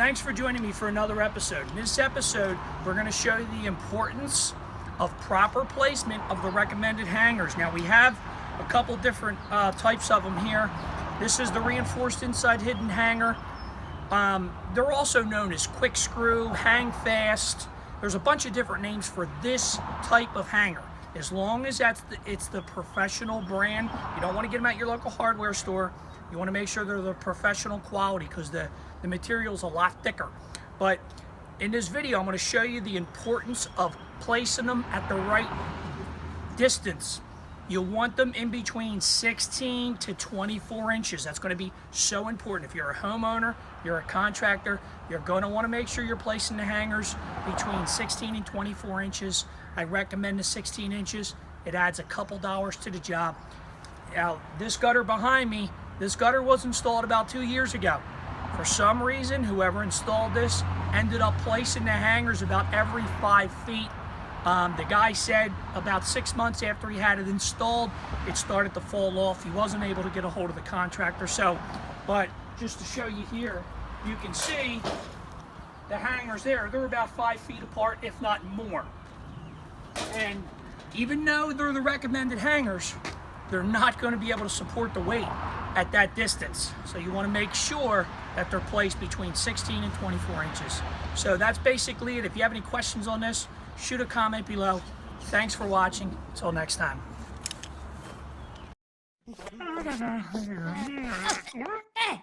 Thanks for joining me for another episode. In this episode, we're going to show you the importance of proper placement of the recommended hangers. Now, we have a couple different types of them here. This is the reinforced inside hidden hanger. They're also known as quick screw, hang fast. There's a bunch of different names for this type of hanger. As long as it's the professional brand, you don't want to get them at your local hardware store. You want to make sure they're the professional quality because the material's a lot thicker. But in this video, I'm going to show you the importance of placing them at the right distance. You'll want them in between 16 to 24 inches. That's going to be so important. If you're a homeowner, you're a contractor, you're going to want to make sure you're placing the hangers between 16 and 24 inches. I recommend the 16 inches. It adds a couple dollars to the job. Now, this gutter behind me, this gutter was installed about 2 years ago. For some reason, whoever installed this ended up placing the hangers about every 5 feet. The guy said about 6 months after he had it installed, it started to fall off. He wasn't able to get a hold of the contractor. But just to show you here, you can see the hangers there. They're about 5 feet apart, if not more. And even though they're the recommended hangers, they're not going to be able to support the weight at that distance. So you want to make sure that they're placed between 16 and 24 inches. So that's basically it. If you have any questions on this, shoot a comment below. Thanks for watching. Until next time. Hey,